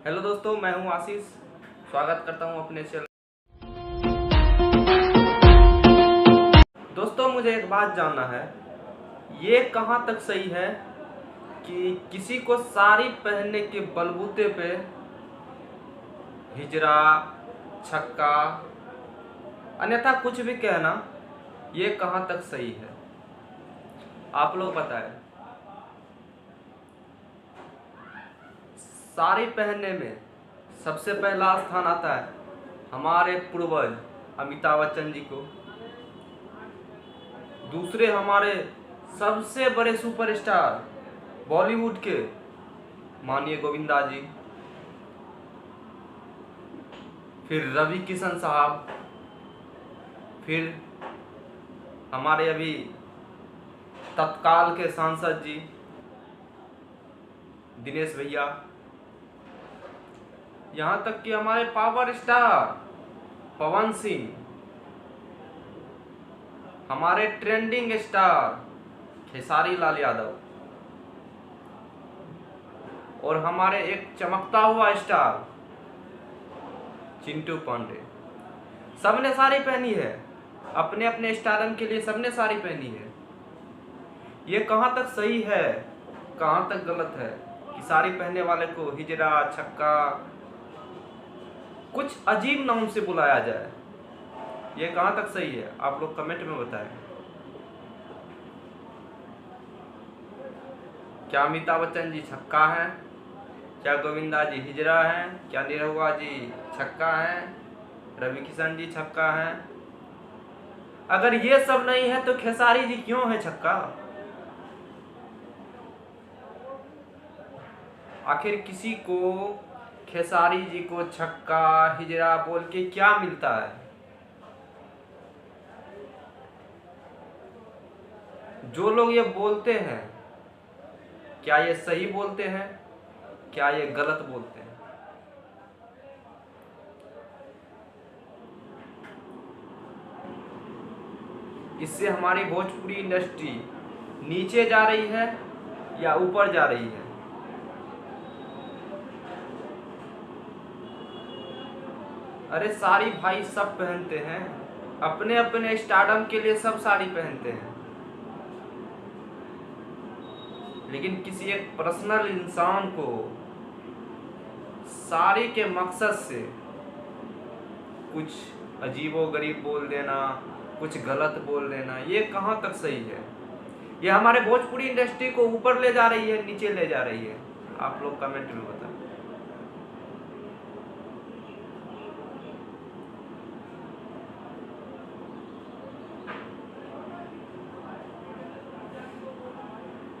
Hello दोस्तों, मैं हूं आशीष। स्वागत करता हूं अपने चैनल। दोस्तों, मुझे एक बात जानना है, ये कहां तक सही है कि किसी को साड़ी पहनने के बलबूते पे हिजरा, छक्का, अन्यथा कुछ भी कहना, ये कहां तक सही है? आप लोग बताएं। साड़ी पहनने में सबसे पहला स्थान आता है हमारे पूर्वज अमिताभ बच्चन जी को। दूसरे हमारे सबसे बड़े सुपरस्टार बॉलीवुड के माननीय गोविंदा जी। फिर रवि किशन साहब। फिर हमारे अभी तत्काल के सांसद जी दिनेश भैया। यहाँ तक कि हमारे पावर स्टार पवन सिंह, हमारे ट्रेंडिंग स्टार खेसारी लाल यादव, और हमारे एक चमकता हुआ स्टार चिंटू पांडे। सबने साड़ी पहनी है, अपने अपने स्टारडम के लिए सबने साड़ी पहनी है। ये कहाँ तक सही है, कहाँ तक गलत है कि साड़ी पहनने वाले को हिजरा, छक्का, कुछ अजीब नाम से बुलाया जाए? ये कहाँ तक सही है? आप लोग कमेंट में बताएं। क्या अमिताभ बच्चन जी छक्का हैं? क्या गोविंदा जी हिजरा हैं? क्या निरहुआ जी छक्का हैं? रवि किशन जी छक्का हैं? अगर ये सब नहीं है तो खेसारी जी क्यों है छक्का? आखिर किसी को खेसारी जी को छक्का, हिजरा बोल के क्या मिलता है? जो लोग ये बोलते हैं, क्या ये सही बोलते हैं? क्या ये गलत बोलते हैं? इससे हमारी भोजपुरी इंडस्ट्री नीचे जा रही है या ऊपर जा रही है? अरे साड़ी भाई सब पहनते हैं, अपने अपने स्टारडम के लिए सब साड़ी पहनते हैं, लेकिन किसी एक पर्सनल इंसान को साड़ी के मकसद से कुछ अजीबोगरीब बोल देना, कुछ गलत बोल देना, ये कहाँ तक सही है? ये हमारे भोजपुरी इंडस्ट्री को ऊपर ले जा रही है, नीचे ले जा रही है? आप लोग कमेंट में बताएं।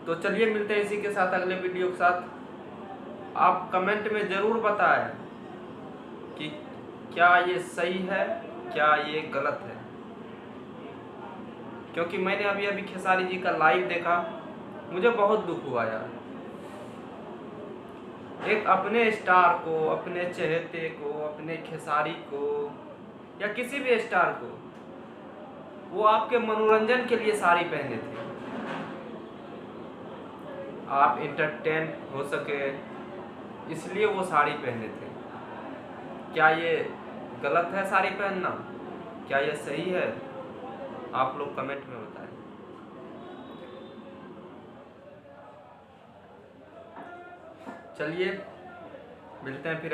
तो चलिए मिलते हैं इसी के साथ अगले वीडियो के साथ। आप कमेंट में ज़रूर बताएं कि क्या ये सही है, क्या ये गलत है। क्योंकि मैंने अभी अभी खेसारी जी का लाइव देखा, मुझे बहुत दुख हुआ यार। एक अपने स्टार को, अपने चहेते को, अपने खेसारी को या किसी भी स्टार को, वो आपके मनोरंजन के लिए साड़ी पहने थे, आप इंटरटेन हो सके इसलिए वो साड़ी पहने थे। क्या ये गलत है साड़ी पहनना? क्या ये सही है? आप लोग कमेंट में बताएं। चलिए मिलते हैं फिर।